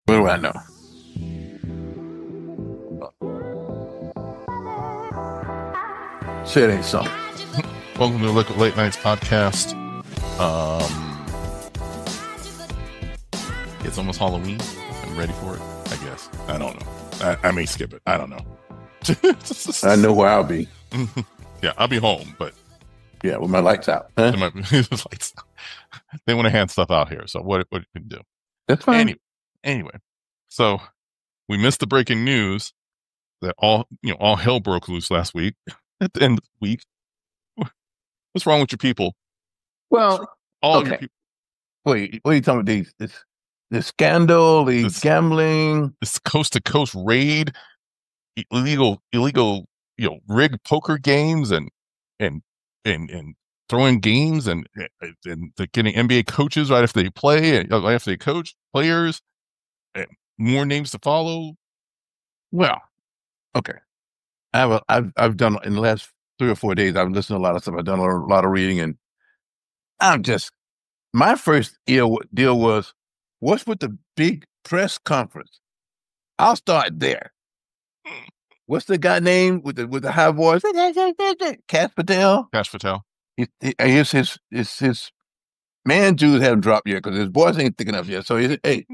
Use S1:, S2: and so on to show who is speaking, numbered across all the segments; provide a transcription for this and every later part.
S1: What do I know? Say it ain't something.
S2: Welcome to the Liquid Late Nights podcast. It's almost Halloween. I'm ready for it, I guess. I don't know. I may skip it. I don't know.
S1: I know where I'll be.
S2: Yeah, I'll be home, but
S1: Yeah, with my lights out. Huh?
S2: there might be lights. They want to hand stuff out here, so what you can do?
S1: That's fine.
S2: Anyway, so we missed the breaking news that all hell broke loose last week. At the end of the week, what's wrong with your people?
S1: Well,
S2: All your
S1: okay.
S2: people.
S1: Wait, what are you talking about? This scandal, the gambling,
S2: this coast to coast raid, illegal, rigged poker games and and throwing games and getting NBA coaches right after they play and right after they coach players, and more names to follow.
S1: well, okay. I've done in the last 3 or 4 days. I've listened to a lot of stuff. I've done a lot of reading, and I'm just my first deal was what's with the big press conference? I'll start there. What's the guy name with the high voice? Cash Patel.
S2: Cash Patel.
S1: His man Jews haven't dropped yet because his voice ain't thick enough yet. So he said, "Hey,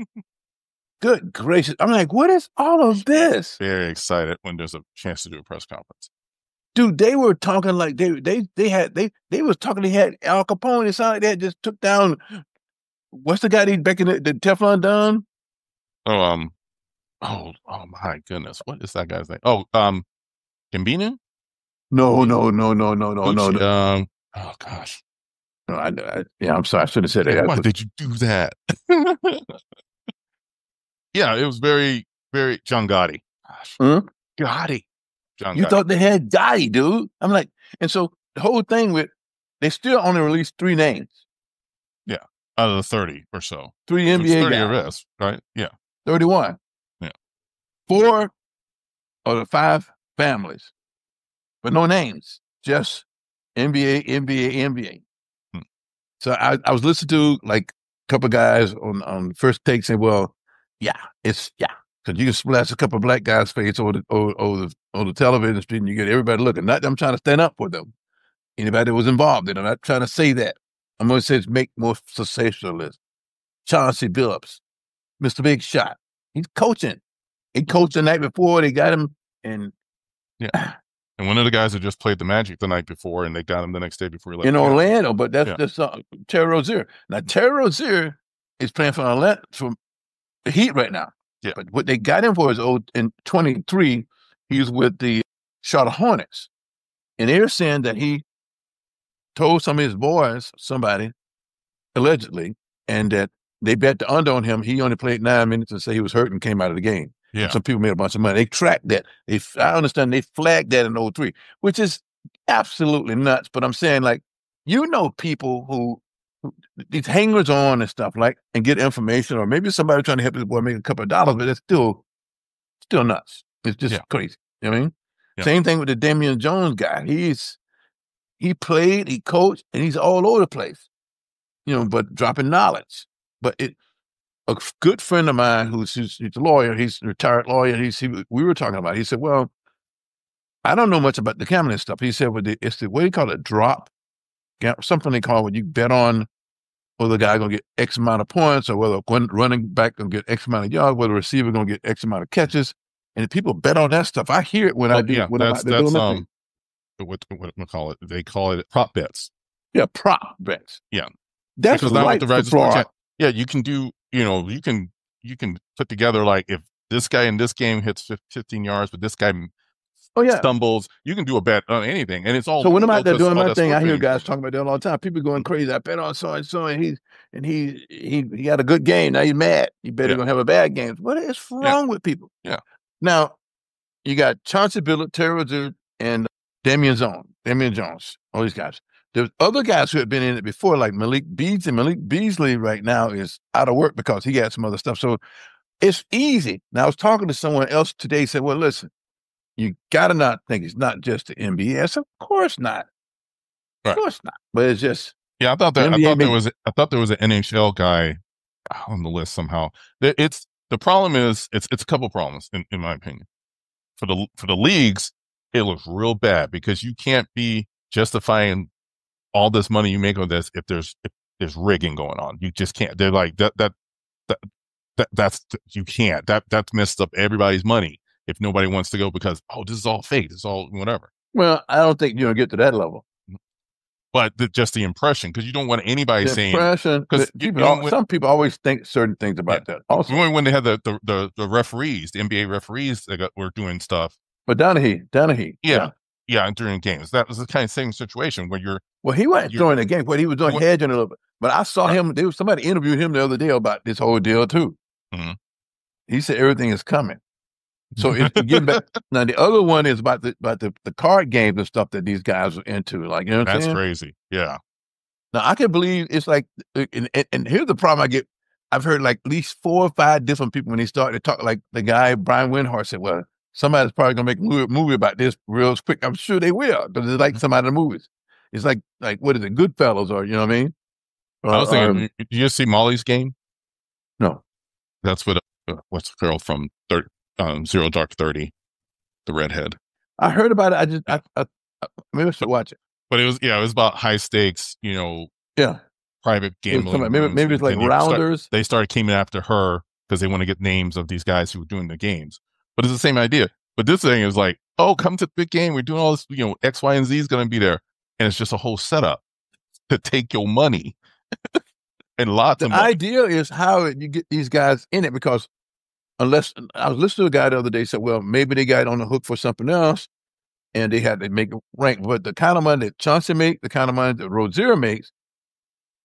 S1: good gracious!" I'm like, "What is all of this?"
S2: Very excited when there's a chance to do a press conference.
S1: Dude, they were talking like they was talking. They had Al Capone. It sounded like they had just took down. What's the guy back in the Teflon Don?
S2: Oh my goodness, what is that guy's name? Gambino?
S1: No.
S2: Gucci, oh gosh.
S1: No, yeah, I'm sorry. I should have said that.
S2: Why did you do that? Yeah, it was very, very John Gotti. Gosh.
S1: Gotti.
S2: John
S1: You
S2: Gotti.
S1: thought they had Gotti, dude. I'm like, and so the whole thing they still only released 3 names.
S2: Yeah, out of the 30 or so.
S1: 3 NBA
S2: 30
S1: guys.
S2: arrests, right? Yeah.
S1: 31.
S2: Yeah.
S1: 4 of the 5 families, but no names, just NBA. So I was listening to like a couple of guys on First Take saying, well, because you can splash a couple of black guys' face over the television screen and you get everybody looking. Not that I'm trying to stand up for them. Anybody that was involved in it. I'm not trying to say that. I'm going to say it's make more sensationalist. Chauncey Billups, Mr. Big Shot. He's coaching. He coached the night before. They got him, and
S2: and one of the guys had just played the Magic the night before, and they got him the next day before he left
S1: in Orlando. But that's just Terry Rozier. Now Terry Rozier is playing for the Heat right now.
S2: Yeah.
S1: But what they got him for is in 23, he was with the Charlotte Hornets, and they're saying that he told some of his boys, somebody allegedly, and that they bet the under on him. He only played 9 minutes and say he was hurt and came out of the game.
S2: Yeah.
S1: Some people made a bunch of money. They tracked that. I understand they flagged that in 03, which is absolutely nuts. But I'm saying, like, people who these hangers on and stuff, like, and get information, or maybe somebody trying to help this boy make a couple of dollars, but it's still nuts. It's just crazy. You know what I mean? Yeah. Same thing with the Damian Jones guy. He played, he coached, and he's all over the place. But dropping knowledge. But a good friend of mine he's a lawyer, he's a retired lawyer, we were talking about it. He said, well, I don't know much about the gambling stuff. He said, it's the, what do you call it, drop? Something they call when you bet on whether the guy going to get X amount of points or whether one running back going to get X amount of yards, whether the receiver going to get X amount of catches. And if people bet on that stuff, I hear it when I do.
S2: Yeah,
S1: when
S2: that's
S1: doing
S2: what we call it. They call it prop bets.
S1: Yeah, prop bets.
S2: Yeah.
S1: That's right.
S2: Yeah, you can do, you can put together, like, if this guy in this game hits 15 yards, but this guy stumbles, you can do a bet on anything. And it's all.
S1: So when I'm out there doing my thing, I hear guys talking about that all the time. People going crazy. I bet on so and so, and he had a good game. Now he's mad. You bet he's going to have a bad game. What is wrong with people?
S2: Yeah.
S1: Now, you got Chauncey Billups, Terry Rozier, and Damian Jones, all these guys. There's other guys who have been in it before, like Malik Beasley. Malik Beasley right now is out of work because he got some other stuff. So it's easy. Now, I was talking to someone else today, said, well, listen, you got to not think it's not just the NBA. I said, of course not. Of course not. But it's just.
S2: Yeah, I thought there was an NHL guy on the list somehow. It's the problem is it's a couple problems in my opinion. For the leagues, it looks real bad because you can't be justifying all this money you make on this if there's rigging going on. You just can't. They're like that, that's you can't. That's messed up everybody's money if nobody wants to go because this is all fake. It's all whatever.
S1: Well, I don't think you're gonna get to that level.
S2: But just the impression because you don't want anybody
S1: The
S2: saying
S1: impression,
S2: because
S1: some people always think certain things
S2: yeah.
S1: about that. Also,
S2: When they had the referees, the NBA referees that were doing stuff.
S1: but Donahue,
S2: Yeah.
S1: yeah.
S2: Yeah, during games. That was the kind of same situation where
S1: Well, he wasn't
S2: you're
S1: throwing the game, but he was doing hedging a little bit. But I saw
S2: right.
S1: him. There was somebody interviewed him the other day about this whole deal too.
S2: Mhm.
S1: He said everything is coming. So it's getting back. Now the other one is about the card games and stuff that these guys are into. Like, you know what I'm
S2: That's
S1: saying?
S2: crazy. Yeah.
S1: Now I can believe it's like, and here's the problem I get. I've heard like at least 4 or 5 different people when they start to talk. Like the guy Brian Windhorst said, "Well, somebody's probably gonna make a movie about this real quick." I'm sure they will because it's like
S2: Mhm.
S1: some of the movies. It's like what is it, Goodfellas, or you know what I mean?
S2: I was
S1: Or
S2: thinking, did you see Molly's Game?
S1: no,
S2: That's what what's the girl from Zero Dark 30, the redhead.
S1: I heard about it. I just
S2: Yeah.
S1: maybe I should
S2: But
S1: watch it.
S2: but it was about high stakes,
S1: Yeah,
S2: private
S1: it was
S2: gambling
S1: somebody. Maybe
S2: rooms,
S1: maybe it's
S2: and
S1: like
S2: then
S1: Rounders.
S2: they started coming after her because they want to get names of these guys who were doing the games. But it's the same idea. But this thing is like, oh, come to the big game. We're doing all this, X, Y, and Z is going to be there, and it's just a whole setup to take your money and lots
S1: The
S2: of money.
S1: idea is how you get these guys in it because unless I was listening to a guy the other day said, well, maybe they got on the hook for something else and they had to make a rank. But the kind of money that Chauncey makes, the kind of money that Rozier makes,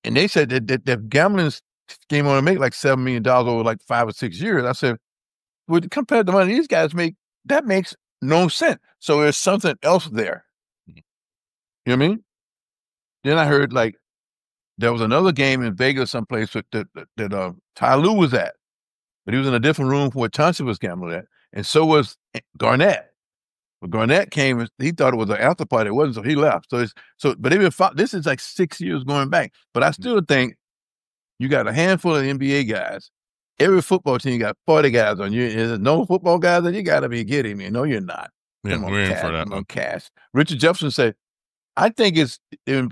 S1: and they said that gambling scheme on to make like $7 million over like 5 or 6 years. I said, well, compared to the money these guys make, that makes no sense. So there's something else there. You know what I mean? Then I heard like there was another game in Vegas, someplace that Ty Lue was at, but he was in a different room from where Chauncey was gambling at, and so was Garnett. But Garnett came, he thought it was an after party. It wasn't, so he left. But this is like 6 years going back. But I still think you got a handful of NBA guys. Every football team got 40 guys on you. There's no football guys, and you got to be kidding me. No, you're not.
S2: Yeah,
S1: Come on,
S2: we're in for
S1: Cash.
S2: that
S1: Come on,
S2: one.
S1: Cash. Richard Jefferson said, I think it's in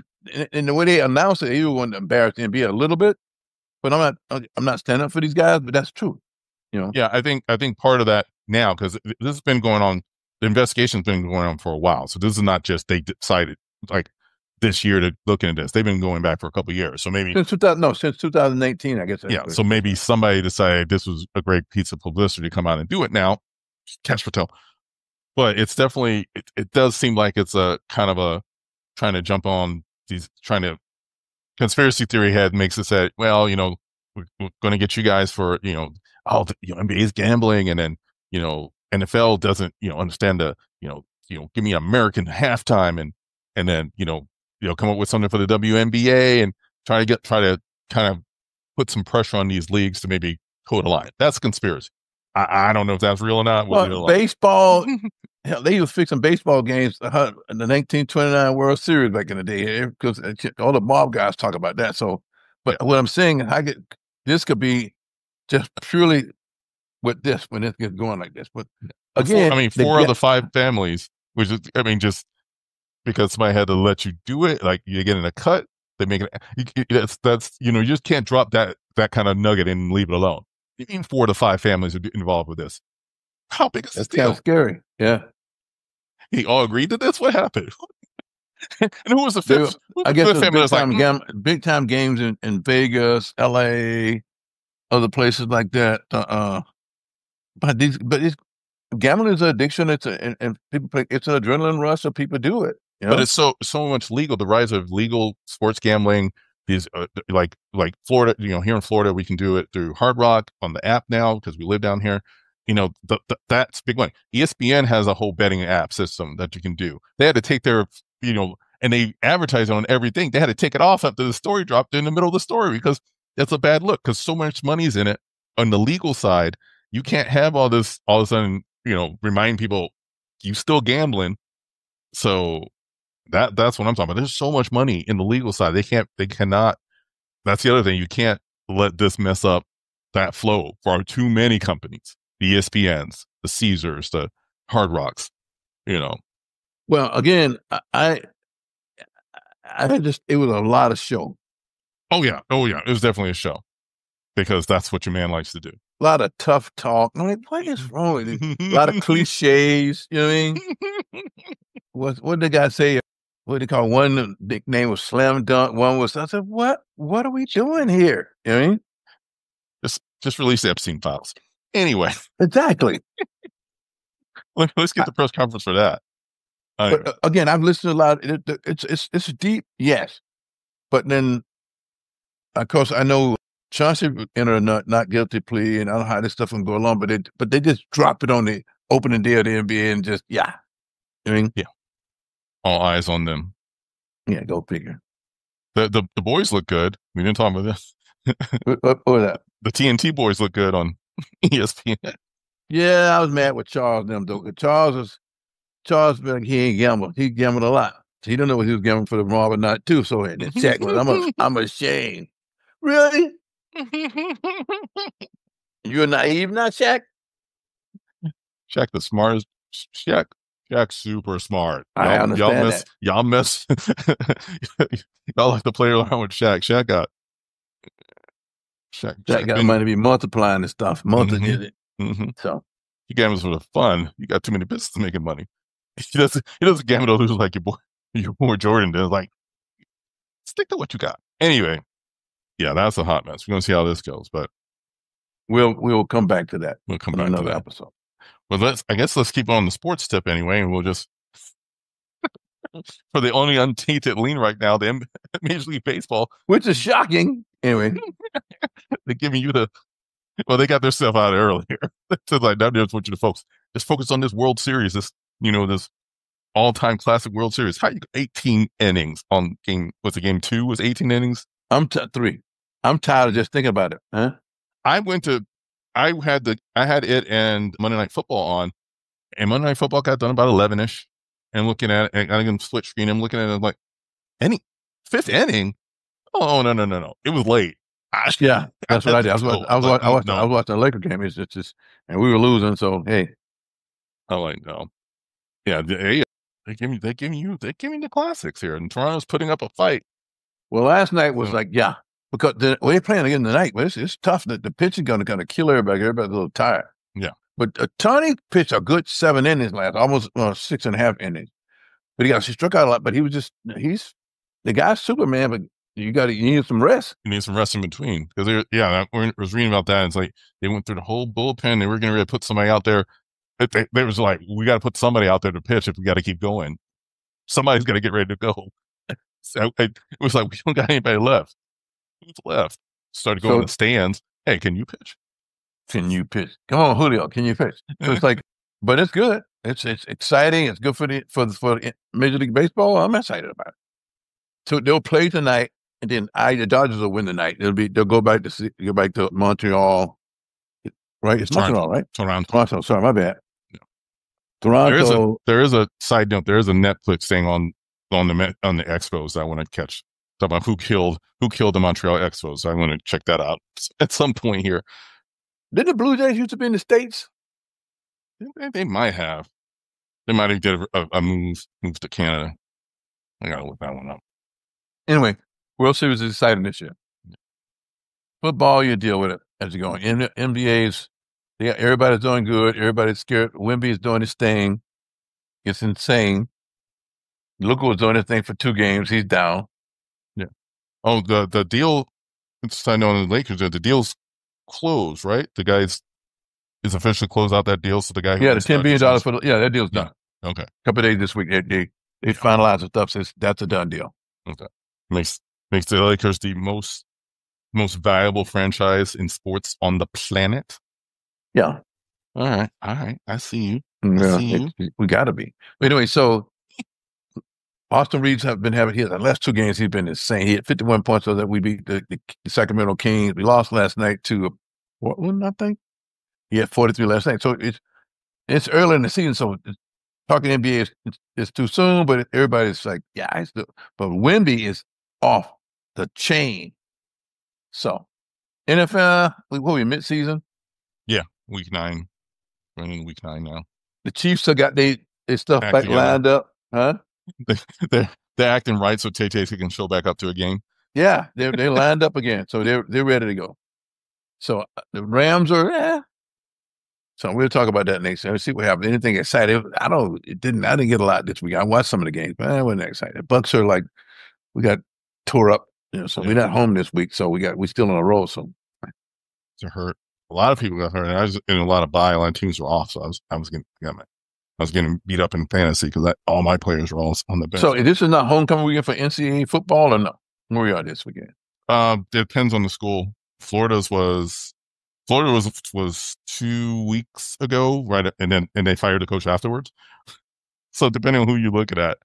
S1: the way they announced it, he was going to embarrass the NBA a little bit. But I'm not standing up for these guys, but that's true. You know,
S2: Yeah, I think part of that now because this has been going on. The investigation's been going on for a while, so this is not just they decided like this year to look into this. They've been going back for a couple of years. So maybe
S1: since 2000, no, since 2019, I guess that's
S2: yeah.
S1: what
S2: So maybe somebody decided this was a great piece of publicity to come out and do it now. Catch for tell. But it's definitely it does seem like it's a kind of a trying to jump on these trying to conspiracy theory head makes it say, well, we're going to get you guys for, NBA is gambling. And then, NFL doesn't, understand give me American halftime and then, come up with something for the WNBA and try to kind of put some pressure on these leagues to maybe code a line. That's conspiracy. I don't know if that's real or not.
S1: well, baseball. Hell, they was fixing baseball games in the 1929 World Series back in the day because all the mob guys talk about that. So,
S2: Yeah.
S1: but what I'm saying, this could be just purely with this when it gets going like this. But again,
S2: Four of the five families, which is, just because somebody had to let you do it, like you're getting a cut, they make it. That's you just can't drop that kind of nugget and leave it alone. Even 4 to 5 families are involved with this. How big is this
S1: that's kind of
S2: deal?
S1: scary. Yeah,
S2: He all agreed to this. What happened? And who was the
S1: they,
S2: fifth? Who
S1: I
S2: was the
S1: guess it
S2: fifth
S1: was
S2: family that's like,
S1: big time games in Vegas, L.A., other places like that. But it's gambling is an addiction. And people play. It's an adrenaline rush, so people do it. You
S2: but
S1: know,
S2: it's so much legal. The rise of legal sports gambling. These like Florida. Here in Florida, we can do it through Hard Rock on the app now because we live down here. That's big one. ESPN has a whole betting app system that you can do. They had to take their and they advertise on everything. They had to take it off after the story dropped in the middle of the story because that's a bad look because so much money's in it. On the legal side, you can't have all this all of a sudden, remind people you still gambling. So that's what I'm talking about. There's so much money in the legal side. They cannot. That's the other thing. You can't let this mess up. that flow for too many companies, the ESPNs, the Caesars, the Hard Rocks, you know.
S1: Well, again, I just it was a lot of show,
S2: Oh yeah, it was definitely a show because that's what your man likes to do.
S1: a lot of tough talk. I'm like, what is wrong with it? A lot of cliches. You know what I mean? What did the guy say? What they call one nickname was Slam Dunk. One was I said, what are we doing here? You know what I mean?
S2: Just release the Epstein files. Anyway,
S1: Exactly.
S2: let's get the press conference for that. Anyway.
S1: But again, I've listened to a lot. It's deep, yes, but then of course I know Chauncey entered a not guilty plea, and I don't know how this stuff can go along, but they just dropped it on the opening day of the NBA and just yeah, I mean
S2: yeah, all eyes on them.
S1: Yeah, go figure.
S2: The boys look good. We didn't talk about this.
S1: What was that?
S2: The TNT boys look good on ESPN.
S1: Yeah, I was mad with Charles them though. Charles he ain't gambled. He gambled a lot. He don't know what he was gambling for the Marvin night too. So the check was I'm ashamed. Really? You're naive, not Shaq?
S2: Shaq the smartest. Shaq super smart.
S1: I understand that.
S2: Y'all miss. Y'all like to play around with Shaq.
S1: Shaq got
S2: been,
S1: money to be multiplying and stuff. Multiplying it. So
S2: he gambles for the fun. You got too many businesses making money. He doesn't gamble to lose like your boy Jordan does. Like, stick to what you got. Anyway, yeah, that's a hot mess. We're gonna see how this goes, but
S1: we'll come back to that.
S2: We'll come
S1: in
S2: back
S1: another
S2: to that
S1: episode.
S2: Well, let's keep on the sports tip anyway, and we'll just for the only untainted lean right now, the Major League Baseball,
S1: which is shocking. Anyway,
S2: they're giving you they got their stuff out earlier. So like, I just want you to just focus on this World Series, this all-time classic World Series. How you 18 innings on game? What's the game 2? Was 18 innings?
S1: I'm 3. I'm tired of just thinking about it. Huh?
S2: I had it and Monday Night Football on, and Monday Night Football got done about 11ish. And looking at it, and I can split screen. I'm looking at it, I'm like, fifth inning? Oh no! It was late.
S1: Yeah, that's what I did. I was watching the Laker game. It's just, and we were losing. So hey,
S2: I'm like, no, yeah, they give me the classics here, and Toronto's putting up a fight.
S1: Well, last night was because they're playing again tonight. But it's tough. That the pitch is going to kill everybody. Everybody's a little tired.
S2: Yeah,
S1: but Tony pitched a good 7 innings last, almost 6.5 innings. But he struck out a lot. But he's the guy's Superman. But you need some rest.
S2: You need some rest in between because I was reading about that. And it's like they went through the whole bullpen. They were going to put somebody out there. They was like, we got to put somebody out there to pitch if we got to keep going. Somebody's got to get ready to go. So it was like, we don't got anybody left. Who's left? Started going to the stands. Hey, can you pitch?
S1: Can you pitch? Come on, Julio. Can you pitch? So it's like, but it's good. It's exciting. It's good for Major League Baseball. I'm excited about it. So they'll play tonight, and then the Dodgers will win tonight. They'll go back to Montreal. Right? It's Montreal, right?
S2: Toronto.
S1: Sorry, my bad. Yeah. Toronto.
S2: There is a side note. There is a Netflix thing on the Expos that I want to catch. Talk about who killed the Montreal Expos. So I want to check that out at some point here.
S1: Did the Blue Jays used to be in the States?
S2: They might have. They might have did a move to Canada. I gotta look that one up.
S1: Anyway, World Series is exciting this year. Football, you deal with it as you go. NBA's, everybody's doing good. Everybody's scared. Wemby is doing his thing. It's insane. Luka was doing his thing for 2 games. He's down.
S2: Yeah. Oh, the deal. I know in the Lakers, the deal's closed, right? The guy's is officially closed out that deal. So the guy,
S1: the $10 billion that deal's done.
S2: Okay.
S1: A couple of days this week, they finalized the stuff. Says that's a done deal.
S2: Okay. Makes the Lakers the most valuable franchise in sports on the planet.
S1: Yeah.
S2: All right. I see you.
S1: We got to be. But anyway, so Austin Reeves have been having the last 2 games. He's been insane. He had 51 points so that we beat the Sacramento Kings. We lost last night to Portland, I think. He had 43 last night. So it's early in the season. So talking NBA is too soon. But everybody's like, yeah, but Wemby is off the chain. So NFL, what we mid-season?
S2: Yeah, week 9. Running week 9 now.
S1: The Chiefs have got their stuff
S2: Act
S1: back
S2: together.
S1: lined up, huh?
S2: They, they're acting right so Tay can show back up to a game.
S1: Yeah, they're lined up again, so they're ready to go. So the Rams are, So we'll talk about that next time. Let's see what happens. Anything exciting? I didn't get a lot this week. I watched some of the games, but I wasn't excited. Bucks are like, we got tore up, so
S2: Yeah,
S1: we're not home this week. So we still on a roll. So
S2: to hurt. A lot of people got hurt. And I was in a lot of buy. A lot of teams were off, so I was getting beat up in fantasy because all my players were all on the bench.
S1: this is not homecoming weekend for NCAA football or no? Where we are this weekend?
S2: Depends on the school. Florida was 2 weeks ago, right? And they fired the coach afterwards. So depending on who you look at,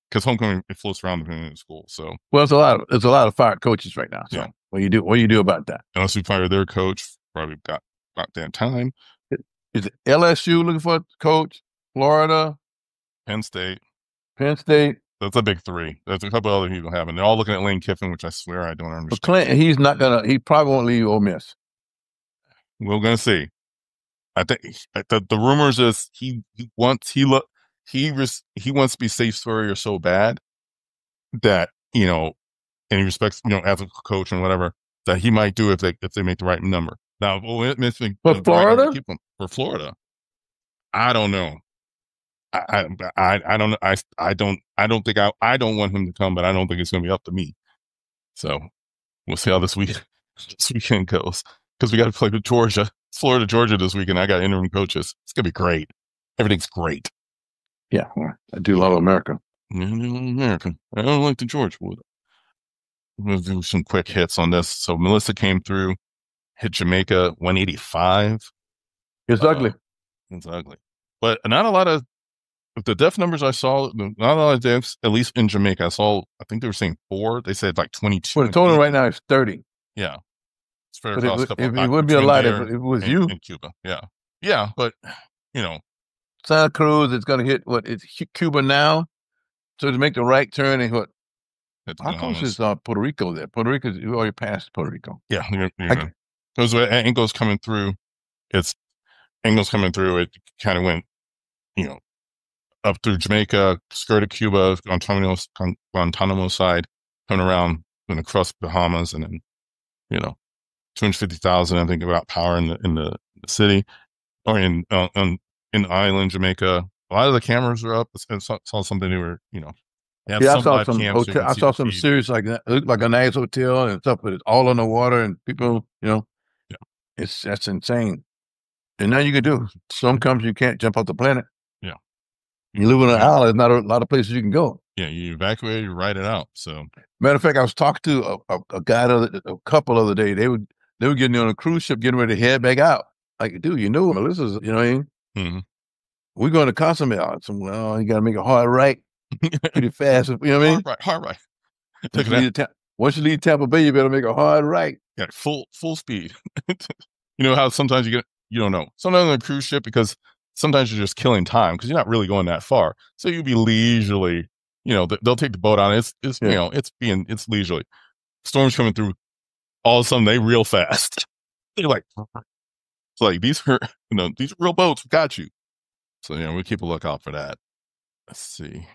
S2: because homecoming it floats around depending on the school. So
S1: Well, there's a lot of fired coaches right now. So
S2: yeah,
S1: what do you do about that?
S2: unless we fire their coach, probably got damn time.
S1: Is it LSU looking for a coach? Florida,
S2: Penn State.
S1: Penn State.
S2: That's a big three. There's a couple other people having. They're all looking at Lane Kiffin, which I swear I don't
S1: But
S2: understand.
S1: Clinton, he probably won't leave Ole Miss.
S2: We're gonna see. I think the rumors is he wants to be safe Spurrier so bad that and he respects as a coach and whatever that he might do if they make the right number. Now, Ole Miss make
S1: But
S2: the right number to
S1: Florida,
S2: keep him for Florida. I don't know. I don't I don't think I don't want him to come, but I don't think it's gonna be up to me. So we'll see how this weekend goes because we got to play with Florida, Georgia this weekend. I got interim coaches. It's gonna be great. Everything's great.
S1: yeah, I do love America.
S2: America. I don't like the Georgia. We'll do some quick hits on this. So Melissa came through, hit Jamaica 185.
S1: It's ugly.
S2: It's ugly, but not a lot of the death numbers I saw. Not a lot of deaths, at least in Jamaica. I think they were saying 4. They said like 22.
S1: Well, the total right now is 30.
S2: Yeah. Spread
S1: But
S2: across a couple
S1: it would be a
S2: between
S1: lot if
S2: there
S1: it was you.
S2: and Cuba. Yeah. Yeah. But, you know,
S1: Santa Cruz is going to hit it's Cuba now. So to make the right turn and what?
S2: at the
S1: How close is
S2: Bahamas.
S1: Puerto Rico there? Puerto Rico, you already passed Puerto Rico.
S2: Yeah. Because angles coming through, it kind of went, up through Jamaica, skirted Cuba, Guantanamo side, coming around and across Bahamas, and then, 250,000, I think, about power in the city or in the island, Jamaica. A lot of the cameras were up. I saw something they were, they have
S1: Yeah, I
S2: some
S1: saw
S2: live
S1: some
S2: cams so you
S1: hotel.
S2: can
S1: I
S2: see
S1: saw
S2: the
S1: some
S2: feed.
S1: serious like that. It looked like a nice hotel and stuff, but it's all on the water and people,
S2: Yeah.
S1: that's insane. And now you can do. Some countries you can't jump off the planet.
S2: Yeah.
S1: You live on an
S2: Yeah.
S1: island. There's not a lot of places you can go.
S2: Yeah, you evacuate, you write it out. So
S1: Matter of fact, I was talking to a guy, a couple the other day. They were getting on a cruise ship, getting ready to head back out. Like, dude, Melissa's, what I mean?
S2: mm-hmm.
S1: We're going to Cozumel. So, well, you got to make a hard right pretty fast. You know what I mean?
S2: Hard right.
S1: Once you leave Tampa Bay, you better make a hard right.
S2: Yeah, full speed. You know how sometimes you don't know. Sometimes on a cruise ship, because sometimes you're just killing time because you're not really going that far. So you'll be leisurely. They'll take the boat out. It's it's leisurely. Storms coming through. All of a sudden, they real fast. They're like, it's like these are these are real boats. We got you. So we'll keep a lookout for that. Let's see.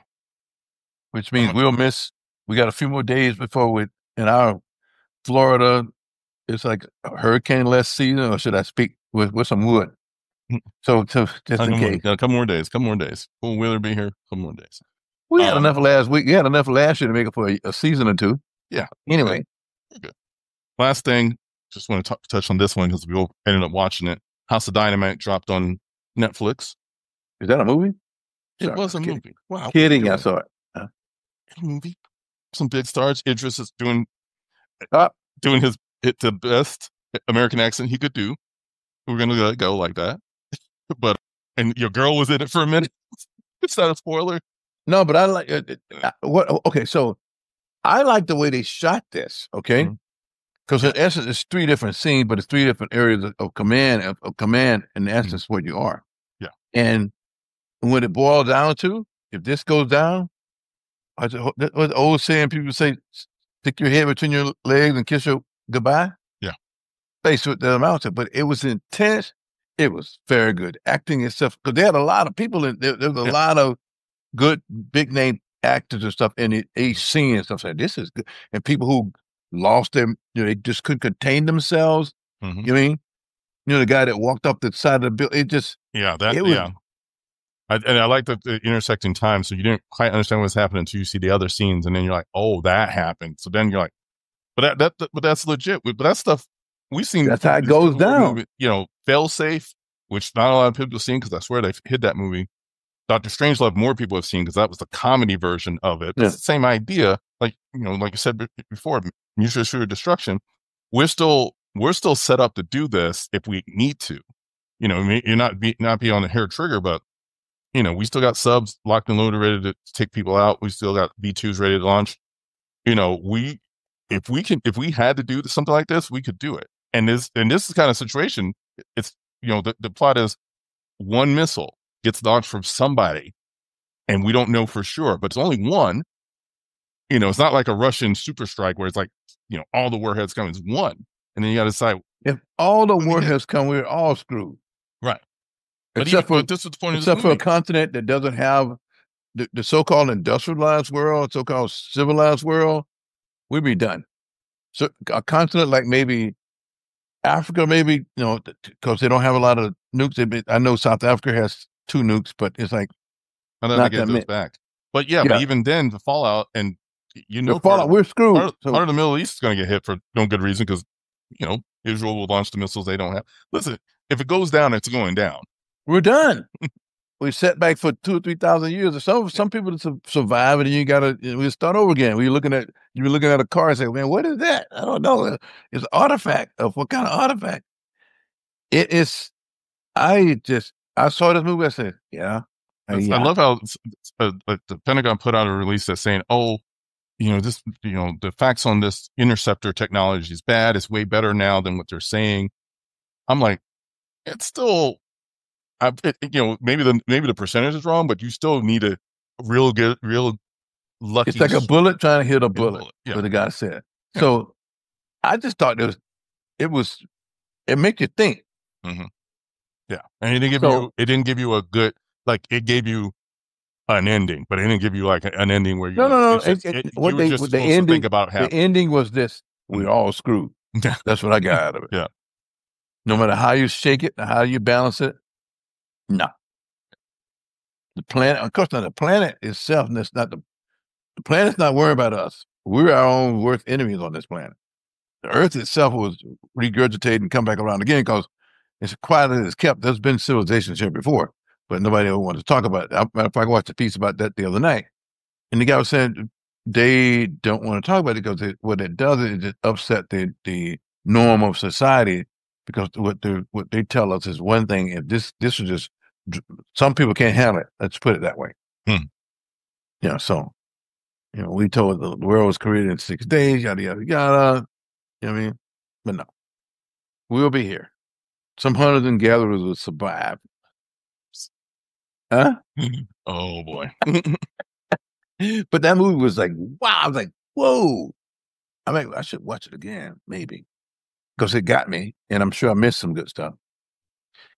S1: Which means we'll miss. We got a few more days before in our Florida. It's like a hurricane-less season, or should I speak with some wood? So just in case.
S2: Got a couple more days. Cool weather be here. Couple more days.
S1: We had enough last week. We had enough last year to make it for a season or two.
S2: Yeah.
S1: Anyway.
S2: Good. Last thing, just want to touch on this one because we all ended up watching it. House of Dynamite dropped on Netflix.
S1: Is that a movie?
S2: It was a movie. Wow.
S1: Kidding, I saw it.
S2: A movie. Some big stars. Idris is doing the best American accent he could do. We're gonna let it go like that. And your girl was in it for a minute. It's not a spoiler.
S1: No, but I like what. Okay, so I like the way they shot this. Okay, because in essence, it's 3 different scenes, but it's 3 different areas of command. Of command, in essence, what you are.
S2: Yeah,
S1: and when it boils down to, if this goes down, what the old saying people say, stick your head between your legs and kiss your goodbye.
S2: Yeah.
S1: face with the amount, but it was intense. It was very good acting and stuff because they had a lot of people in there. There was a
S2: Yeah.
S1: lot of good big name actors and stuff in each scene and stuff. Like this is good, and people who lost them, they just couldn't contain themselves.
S2: Mm-hmm.
S1: You know what I mean? The guy that walked up the side of the building. It just,
S2: Yeah,
S1: it was.
S2: and I like the intersecting time. So you didn't quite understand what's happening until you see the other scenes, and then you're like, "Oh, that happened." So then you're like, but that's legit. But that stuff we've seen
S1: That's how it
S2: this
S1: goes
S2: horror
S1: down.
S2: movie, Fail Safe, which not a lot of people have seen because I swear they've hid that movie. Doctor Strangelove, more people have seen because that was the comedy version of it. But
S1: Yeah,
S2: it's the same idea, like like you said before, mutually assured destruction. We're still set up to do this if we need to. You're not be on the hair trigger, but we still got subs locked and loaded, ready to take people out. We still got B2s ready to launch. We if we had to do something like this, we could do it. And this kind of situation, it's the plot is one missile gets launched from somebody, and we don't know for sure, but it's only one. It's not like a Russian super strike where it's like all the warheads come. It's one, and then you got to decide
S1: if all the
S2: who to hit.
S1: warheads come, we're all screwed.
S2: Right.
S1: Except for
S2: This is the point of this
S1: except for a
S2: movie.
S1: continent that doesn't have the so-called industrialized world, so-called civilized world, we'd be done. So a continent like maybe Africa, maybe because they don't have a lot of nukes. I know South Africa has two nukes, but it's like
S2: I know they
S1: not
S2: get
S1: that
S2: those
S1: many.
S2: back, but yeah, but
S1: Yeah,
S2: even then, the fallout and
S1: the
S2: part of
S1: fallout, we're
S2: part
S1: screwed.
S2: of,
S1: So
S2: part of the Middle East is going to get hit for no good reason because Israel will launch the missiles they don't have. Listen, if it goes down, it's going down.
S1: we're done. We set back for 2 or 3 thousand years. Or some people survive, and you gotta we start over again. You're looking at a car and say, "Man, what is that?" I don't know. It's an artifact of what kind of artifact? It is. I saw this movie. I said, "Yeah,
S2: I
S1: yeah."
S2: love how like the Pentagon put out a release that's saying, "Oh, the facts on this interceptor technology is bad. It's way better now than what they're saying." I'm like, it's still, maybe the percentage is wrong, but you still need a real
S1: It's
S2: lucky
S1: like a bullet trying to hit a bullet.
S2: bullet. Yeah,
S1: What the guy said.
S2: yeah,
S1: So I just thought it was it makes you think.
S2: hmm yeah. And
S1: So
S2: it didn't give you a good, like it gave you an ending, but it didn't give you like an ending where you
S1: no,
S2: like
S1: no, no.
S2: it's just you were just
S1: What the
S2: supposed to think
S1: ending
S2: about
S1: the
S2: happening.
S1: ending was this: we're
S2: Mhm.
S1: all screwed. That's what I got out of it.
S2: Yeah,
S1: No matter how you shake it, how you balance it, no. The planet, of course, not the planet itself. And it's not the planet's not worried about us. We're our own worst enemies on this planet. The Earth itself was regurgitate and come back around again because it's quiet as it's kept. There's been civilizations here before, but nobody ever wanted to talk about it. Matter of fact, I watched a piece about that the other night, and the guy was saying they don't want to talk about it because what it does is it upset the norm of society because what they tell us is one thing. If this is just some people can't handle it. Let's put it that way.
S2: Hmm.
S1: So we told the world was created in 6 days, yada yada yada. You know what I mean? But no, we'll be here. Some hunters and gatherers will survive. Huh?
S2: Oh boy.
S1: But that movie was like, wow. I was like, whoa. I mean, I should watch it again, maybe. Because it got me, and I'm sure I missed some good stuff.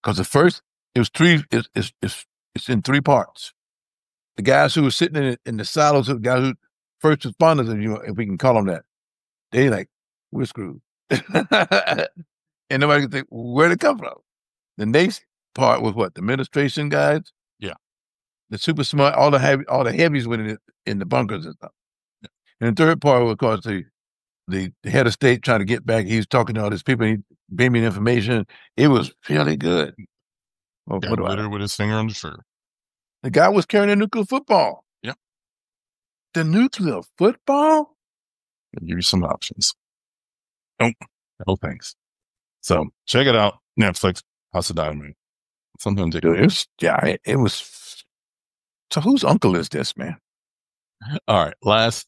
S1: Because the first, it was three, it's in three parts. The guys who were sitting in the silos, the guys who, first responders, if we can call them that, they like, we're screwed. And nobody can think, where'd it come from? The next part was what? The administration guys,
S2: Yeah.
S1: the super smart, all the heavies went in the bunkers and stuff. And the third part was, of course, the head of state trying to get back. He was talking to all these people. He gave me information. It was really good. Well,
S2: Yeah,
S1: what do I know?
S2: literally with his finger on the trigger.
S1: The guy was carrying a nuclear football.
S2: Yeah.
S1: The nuclear football?
S2: Give you some options. Nope. No thanks. So check it out. Netflix, House of Dynamite. Something to
S1: Dude, it was. So whose uncle is this, man?
S2: All right. Last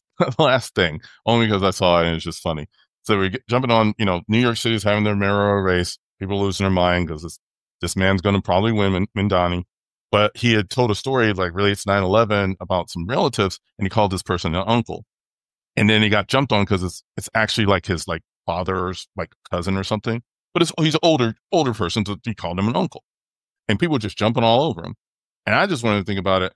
S2: thing, only because I saw it and it's just funny. So we're jumping on, New York City's having their mayoral race. People losing their mind because this man's going to probably win Mindani. But he had told a story like relates to 9/11 about some relatives, and he called this person an uncle. And then he got jumped on because it's actually like his like father's like cousin or something. but he's an older person, so he called him an uncle, and people were just jumping all over him. And I just wanted to think about it.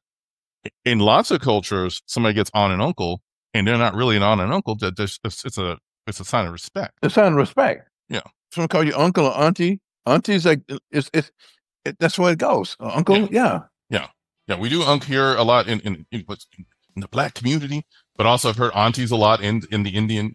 S2: In lots of cultures, somebody gets aunt and uncle, and they're not really an aunt and uncle. That it's a sign of respect.
S1: It's a sign of respect.
S2: Yeah.
S1: Someone call you uncle or auntie. Auntie's like that's where it goes. Uncle, yeah.
S2: We do unc here a lot in the Black community, but also I've heard aunties a lot in the Indian,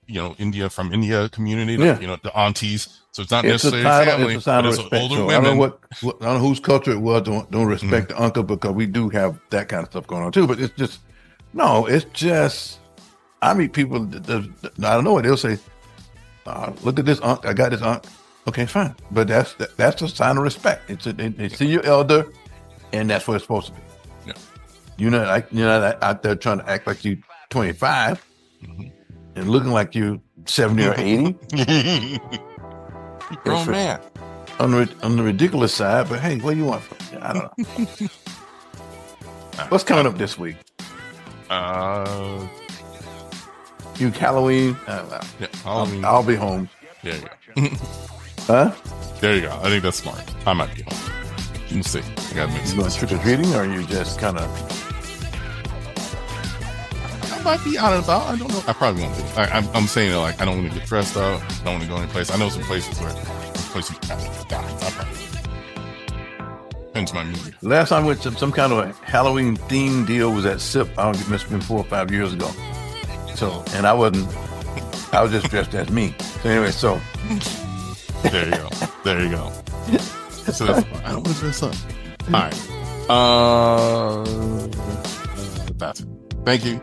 S2: from India community. The aunties. So it's not necessarily family,
S1: it's a sign
S2: but
S1: of
S2: it's
S1: respect.
S2: older
S1: So
S2: women.
S1: I don't know whose culture it was. Don't respect the uncle, because we do have that kind of stuff going on too. But it's just I meet people. I don't know what they'll say. Look at this unc. I got this unc. Okay, fine. But that's a sign of respect. They see your elder, and that's what it's supposed to be.
S2: Yeah.
S1: You're not out there trying to act like you 25 and looking like you 70 or 80.
S2: Grown man.
S1: On the ridiculous side, but hey, what do you want from me? I don't know. What's coming up this week? You Halloween?
S2: Yeah, Halloween.
S1: I'll be home.
S2: There you go.
S1: Huh?
S2: There you go. I think that's smart. I might be home. Let's see. I gotta make
S1: You going trick or treating, or are you just kind of?
S2: I might be out and about. I don't know. I probably won't be. I'm saying that, like, I don't want to get dressed up. I don't want to go any place. I know some places where I probably depends my mood.
S1: Last time I went to some kind of a Halloween themed deal was at SIP. I don't know, it must have been 4 or 5 years ago. So, and I was just dressed as me. So anyway, so.
S2: There you go. So that's fine. I don't want to dress up. All right. That's it. Thank you.